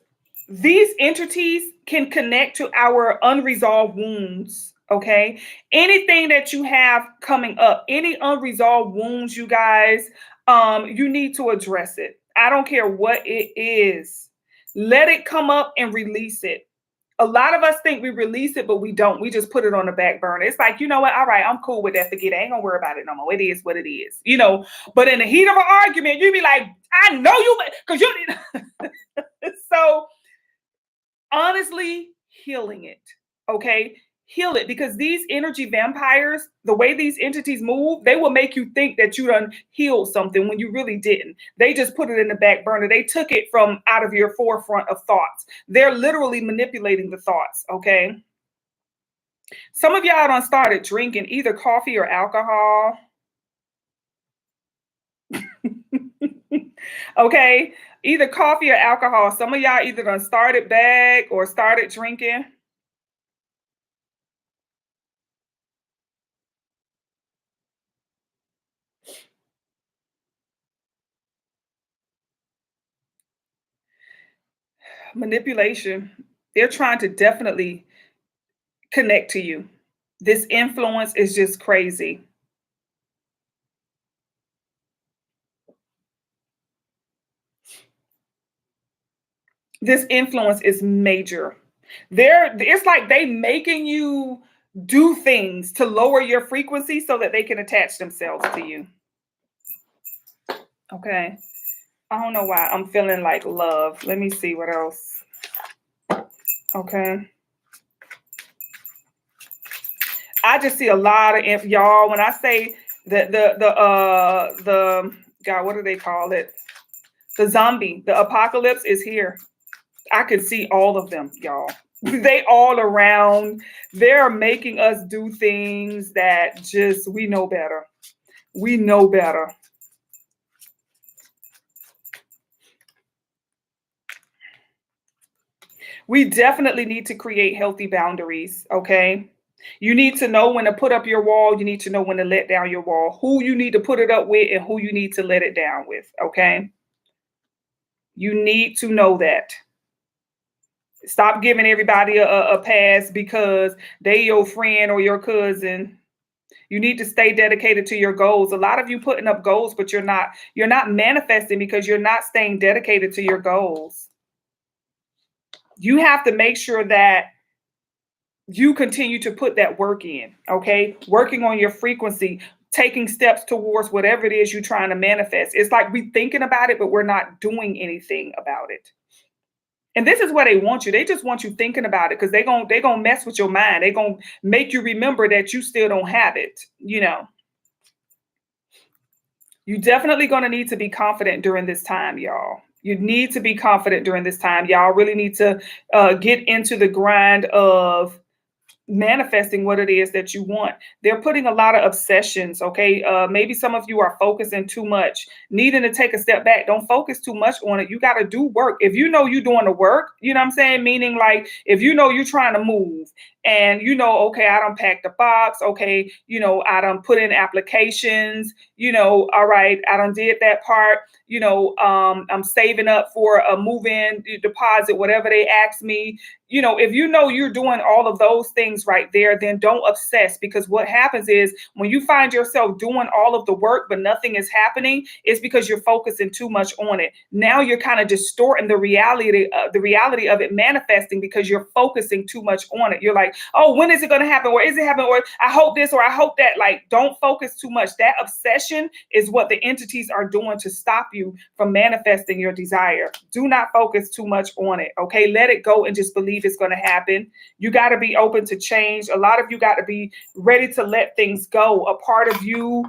these entities can connect to our unresolved wounds. Okay. Anything that you have coming up, any unresolved wounds, you guys, you need to address it. I don't care what it is. Let it come up and release it. A lot of us think we release it, but we don't. We just put it on the back burner. It's like, you know what? All right, I'm cool with that. Forget it. I ain't gonna worry about it no more. It is what it is, But in the heat of an argument, you be like, I know you, because you. So honestly, healing it. Okay. Heal it, because these energy vampires, the way these entities move, they will make you think that you done healed something when you really didn't. They just put it in the back burner. They took it from out of your forefront of thoughts. They're literally manipulating the thoughts. Okay. Some of y'all done started drinking either coffee or alcohol. Okay. Either coffee or alcohol. Some of y'all either done started back or started drinking. Manipulation. They're trying to definitely connect to you. This influence is just crazy. This influence is major. It's like they making you do things to lower your frequency so that they can attach themselves to you. Okay. I don't know why I'm feeling like love. Let me see what else. Okay. I just see a lot of y'all. When I say the God, what do they call it? The zombie, the apocalypse is here. I can see all of them, y'all. They all around. They're making us do things that just we know better. We know better. We definitely need to create healthy boundaries, okay? You need to know when to put up your wall. You need to know when to let down your wall, who you need to put it up with and who you need to let it down with, okay? You need to know that. Stop giving everybody a pass because they your friend or your cousin. You need to stay dedicated to your goals. A lot of you putting up goals, but you're not manifesting because you're not staying dedicated to your goals. You have to make sure that you continue to put that work in, okay? Working on your frequency, taking steps towards whatever it is you're trying to manifest. It's like we thinking about it, but we're not doing anything about it. And this is where they want you. They just want you thinking about it because they gonna mess with your mind. They're gonna make you remember that you still don't have it. You definitely gonna need to be confident during this time, y'all. You need to be confident during this time. Y'all really need to get into the grind of manifesting what it is that you want. They're putting a lot of obsessions, okay? Maybe some of you are focusing too much, needing to take a step back. Don't focus too much on it. You got to do work. If you know you're doing the work, you know what I'm saying? Meaning like if you know you're trying to move and you know, okay, I done packed the box, okay, I done put in applications, all right, I done did that part, I'm saving up for a move-in deposit, whatever they ask me. If you know you're doing all of those things right there, then don't obsess because what happens is when you find yourself doing all of the work, but nothing is happening, it's because you're focusing too much on it. Now you're kind of distorting the reality of it manifesting because you're focusing too much on it. You're like, oh, when is it going to happen? Or is it happening? Or I hope this, or I hope that. Like, don't focus too much. That obsession is what the entities are doing to stop you from manifesting your desire. Do not focus too much on it. Okay. Let it go and just believe it's going to happen. You got to be open to change. A lot of you got to be ready to let things go. A part of you,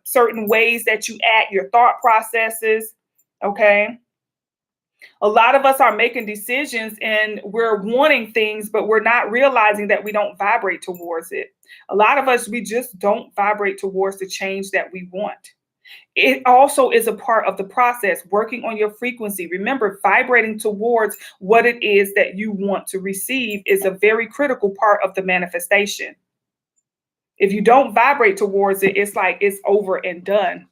certain ways that you act, your thought processes. Okay. A lot of us are making decisions and we're wanting things, but we're not realizing that we don't vibrate towards it. A lot of us, we just don't vibrate towards the change that we want. It also is a part of the process, working on your frequency. Remember, vibrating towards what it is that you want to receive is a very critical part of the manifestation. If you don't vibrate towards it, it's like it's over and done.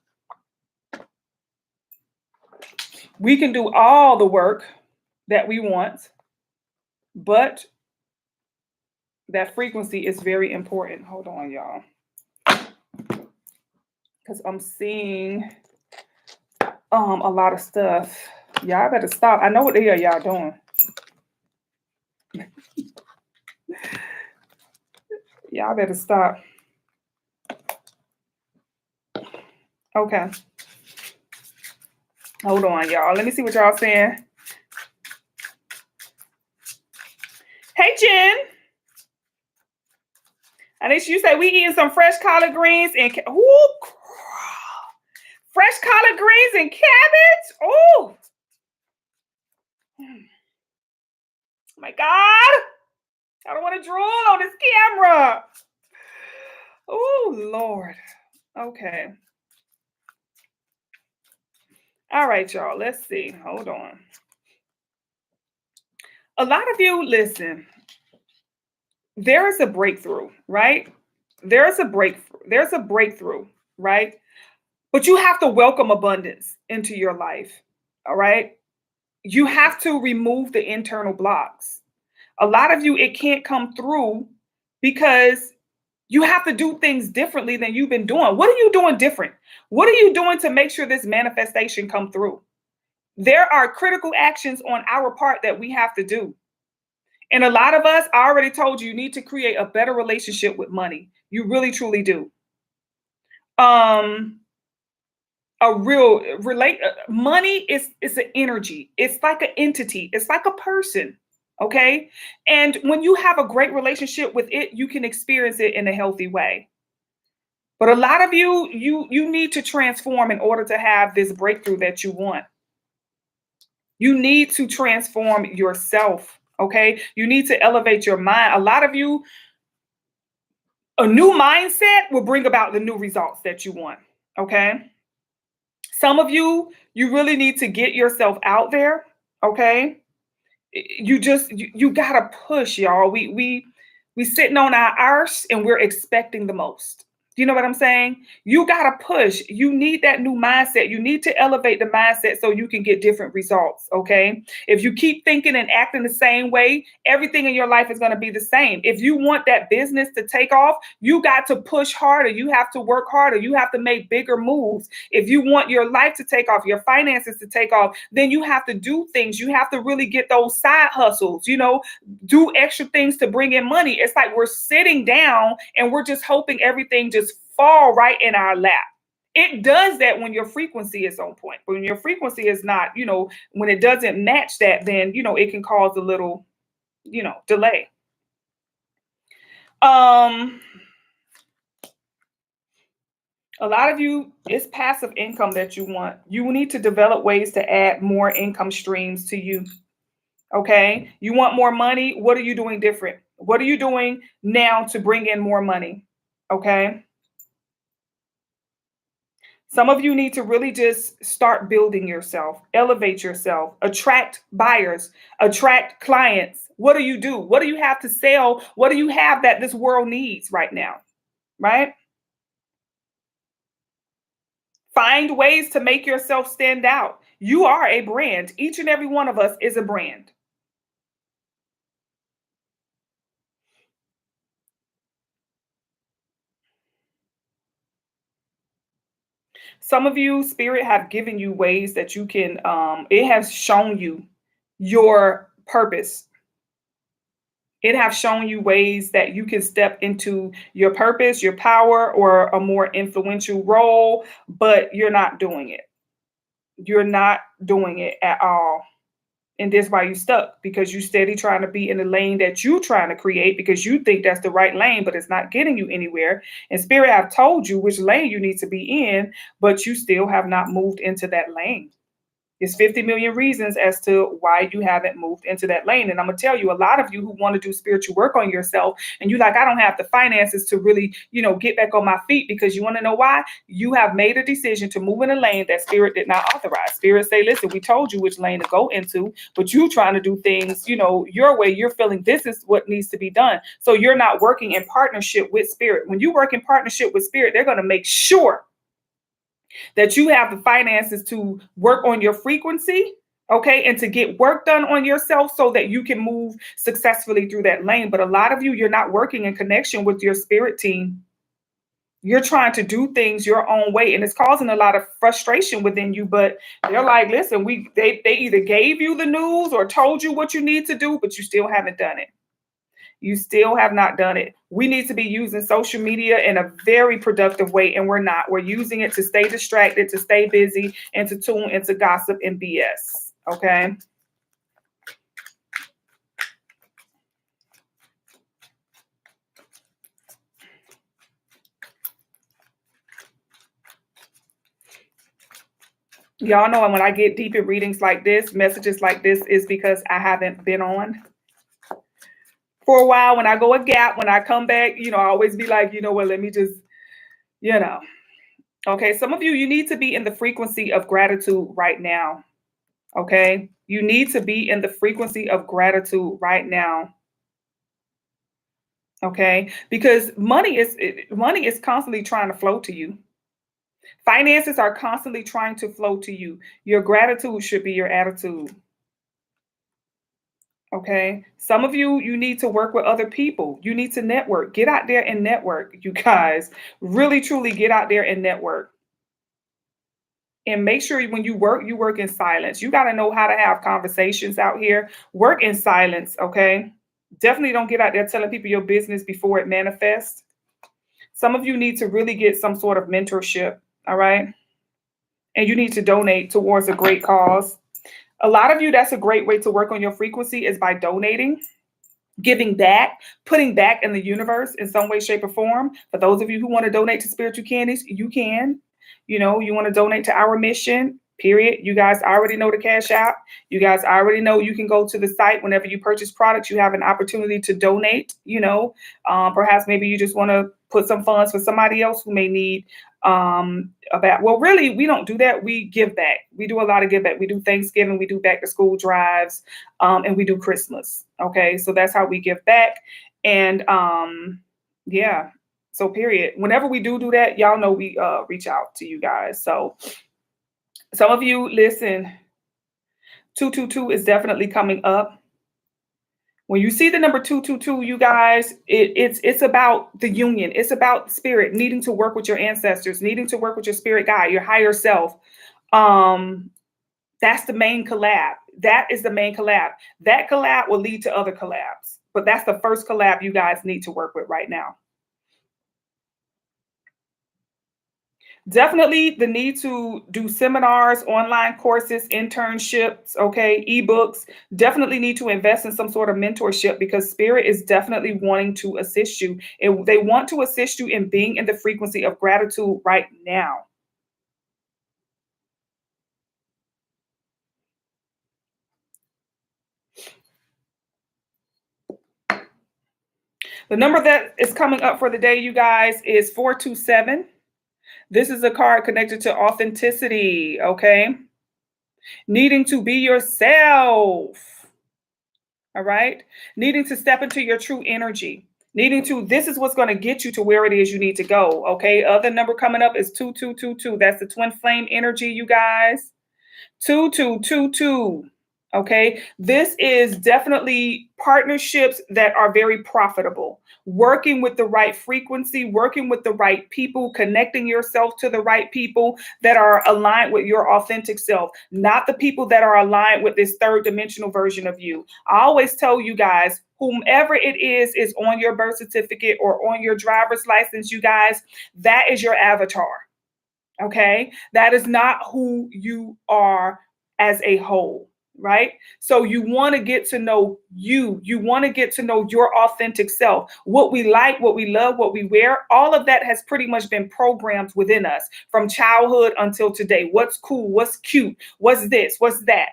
We can do all the work that we want, but that frequency is very important. Hold on, y'all. Because I'm seeing a lot of stuff. Y'all better stop. I know what the hell y'all doing. Y'all better stop. Okay. Hold on, y'all. Let me see what y'all saying. Hey, Jen. I think you say we eating some fresh collard greens and fresh collard greens and cabbage. Oh, my God. I don't want to drool on this camera. Oh, Lord. Okay. All right, y'all. Let's see. Hold on. A lot of you, listen, there is a breakthrough, right? There's a breakthrough, right? But you have to welcome abundance into your life. All right. You have to remove the internal blocks. A lot of you, it can't come through because you have to do things differently than you've been doing. What are you doing different? What are you doing to make sure this manifestation come through? There are critical actions on our part that we have to do. And a lot of us, I already told you, you need to create a better relationship with money. You really truly do. Um a real relate money is an energy. It's like an entity. It's like a person. Okay? And when you have a great relationship with it, you can experience it in a healthy way. But a lot of you, you need to transform in order to have this breakthrough that you want. You need to transform yourself. Okay? You need to elevate your mind. A lot of you, a new mindset will bring about the new results that you want. Okay? Some of you, you really need to get yourself out there. Okay? You gotta push, y'all. We sitting on our arse and we're expecting the most. You know what I'm saying? You gotta push. You need that new mindset. You need to elevate the mindset so you can get different results. Okay. If you keep thinking and acting the same way, everything in your life is going to be the same. If you want that business to take off, you got to push harder. You have to work harder. You have to make bigger moves. If you want your life to take off, your finances to take off, then you have to do things. You have to really get those side hustles, do extra things to bring in money. It's like we're sitting down and we're just hoping everything just fall right in our lap. It does that when your frequency is on point. But when your frequency is not, when it doesn't match that, then, it can cause a little, delay. A lot of you, it's passive income that you want. You need to develop ways to add more income streams to you. Okay. You want more money. What are you doing different? What are you doing now to bring in more money? Okay. Some of you need to really just start building yourself, elevate yourself, attract buyers, attract clients. What do you do? What do you have to sell? What do you have that this world needs right now? Right? Find ways to make yourself stand out. You are a brand. Each and every one of us is a brand. Some of you, Spirit have given you ways that you can, it has shown you your purpose. It have shown you ways that you can step into your purpose, your power, or a more influential role, but you're not doing it. You're not doing it at all. And that's why you stuck, because you steady trying to be in the lane that you trying to create because you think that's the right lane, but it's not getting you anywhere. And Spirit have told you which lane you need to be in, but you still have not moved into that lane. It's 50 million reasons as to why you haven't moved into that lane. And I'm going to tell you, a lot of you who want to do spiritual work on yourself and you like, I don't have the finances to really, get back on my feet, because you want to know why? You have made a decision to move in a lane that Spirit did not authorize. Spirit say, listen, we told you which lane to go into, but you trying to do things, your way. You're feeling this is what needs to be done. So you're not working in partnership with Spirit. When you work in partnership with Spirit, they're going to make sure that you have the finances to work on your frequency, okay, and to get work done on yourself so that you can move successfully through that lane. But a lot of you, you're not working in connection with your spirit team. You're trying to do things your own way, and it's causing a lot of frustration within you. But they're like, listen, they either gave you the news or told you what you need to do, but you still haven't done it. You still have not done it. We need to be using social media in a very productive way, and we're not. We're using it to stay distracted, to stay busy, and to tune into gossip and BS. Okay. Y'all know when I get deep in readings like this, messages like this, is because I haven't been on for a while. When I go a gap, when I come back, I always be like, what, let me just, you know. Okay, some of you, you need to be in the frequency of gratitude right now. Okay, you need to be in the frequency of gratitude right now. Okay, because money is constantly trying to flow to you. Finances are constantly trying to flow to you. Your gratitude should be your attitude. Okay. Some of you, you need to work with other people. You need to network. Get out there and network, you guys. Really, truly get out there and network. And make sure when you work in silence. You got to know how to have conversations out here. Work in silence, okay? Definitely don't get out there telling people your business before it manifests. Some of you need to really get some sort of mentorship, all right? And you need to donate towards a great cause. A lot of you, that's a great way to work on your frequency is by donating, giving back, putting back in the universe in some way, shape, or form. For those of you who want to donate to Spiritual Candies, you can. You know, you want to donate to our mission, period. You guys already know the Cash App. You guys already know you can go to the site whenever you purchase products. You have an opportunity to donate. Perhaps maybe you just want to put some funds for somebody else who may need about. Well, really, we don't do that. We give back. We do a lot of give back. We do Thanksgiving. We do back to school drives, and we do Christmas. Okay, so that's how we give back. And yeah. So period. Whenever we do that, y'all know we reach out to you guys. So some of you listen, 222 is definitely coming up. When you see the number 222, you guys, it's about the union. It's about spirit needing to work with your ancestors, needing to work with your spirit guide, your higher self. That's the main collab. That is the main collab. That collab will lead to other collabs, but that's the first collab you guys need to work with right now. Definitely the need to do seminars, online courses, internships, okay, ebooks. Definitely need to invest in some sort of mentorship because Spirit is definitely wanting to assist you. They want to assist you in being in the frequency of gratitude right now. The number that is coming up for the day, you guys, is 427. This is a card connected to authenticity, okay? Needing to be yourself, all right? Needing to step into your true energy. This is what's going to get you to where it is you need to go, okay? Other number coming up is 2222. That's the twin flame energy, you guys. 2222. Okay. This is definitely partnerships that are very profitable. Working with the right frequency, working with the right people, connecting yourself to the right people that are aligned with your authentic self, not the people that are aligned with this third dimensional version of you. I always tell you guys, whomever it is on your birth certificate or on your driver's license, you guys, that is your avatar. Okay. That is not who you are as a whole, right? So you want to get to know you. You want to get to know your authentic self, what we like, what we love, what we wear. All of that has pretty much been programmed within us from childhood until today. What's cool? What's cute? What's this? What's that?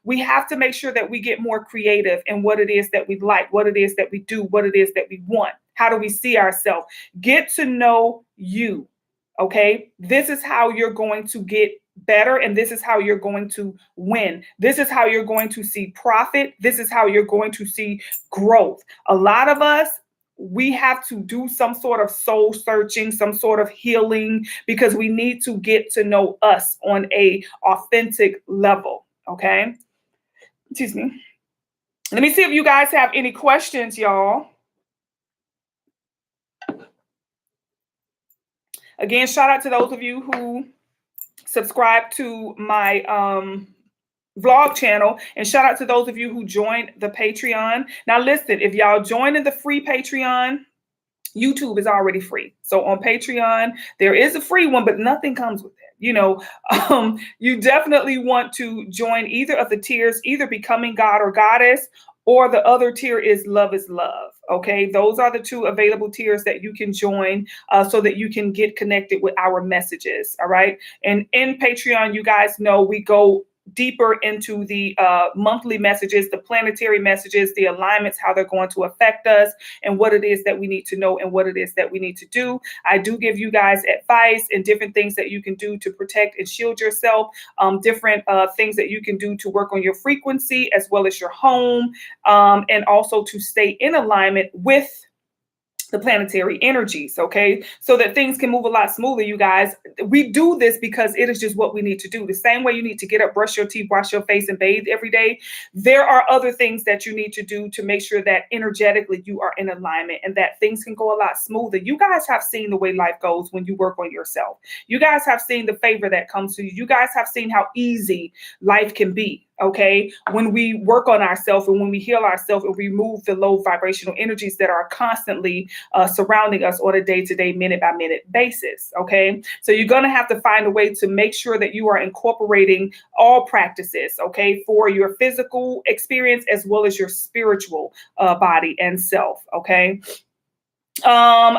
We have to make sure that we get more creative in what it is that we like, what it is that we do, what it is that we want. How do we see ourselves? Get to know you. Okay, this is how you're going to get better, and this is how you're going to win. This is how you're going to see profit. This is how you're going to see growth. A lot of us, we have to do some sort of soul searching, some sort of healing, because we need to get to know us on a authentic level. Okay, excuse me. Let me see if you guys have any questions, y'all. Again, shout out to those of you who subscribe to my vlog channel, and shout out to those of you who joined the Patreon. Now listen, if y'all join in the free Patreon, YouTube is already free. So on Patreon, there is a free one, but nothing comes with it. You definitely want to join either of the tiers, either becoming God or Goddess, or the other tier is Love is Love. Okay, those are the two available tiers that you can join so that you can get connected with our messages. All right. And in Patreon, you guys know we go deeper into the monthly messages, the planetary messages, the alignments, how they're going to affect us, and what it is that we need to know and what it is that we need to do. I do give you guys advice and different things that you can do to protect and shield yourself, different things that you can do to work on your frequency as well as your home, and also to stay in alignment with the planetary energies, okay? So that things can move a lot smoother, you guys. We do this because it is just what we need to do. The same way you need to get up, brush your teeth, wash your face, and bathe every day, there are other things that you need to do to make sure that energetically you are in alignment and that things can go a lot smoother. You guys have seen the way life goes when you work on yourself. You guys have seen the favor that comes to you. You guys have seen how easy life can be, okay, when we work on ourselves and when we heal ourselves and remove the low vibrational energies that are constantly surrounding us on a day-to-day, minute-by-minute basis, okay? So you're going to have to find a way to make sure that you are incorporating all practices, okay, for your physical experience as well as your spiritual body and self, okay?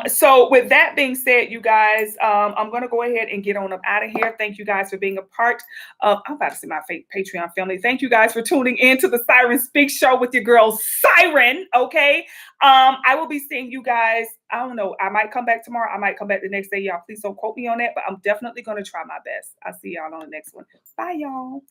So with that being said, you guys, I'm going to go ahead and get on up out of here. Thank you guys for being a part of, I'm about to see my Patreon family. Thank you guys for tuning in to the Siren Speak Show with your girl Siren. Okay. I will be seeing you guys. I don't know. I might come back tomorrow. I might come back the next day. Y'all, please don't quote me on that, but I'm definitely going to try my best. I'll see y'all on the next one. Bye, y'all.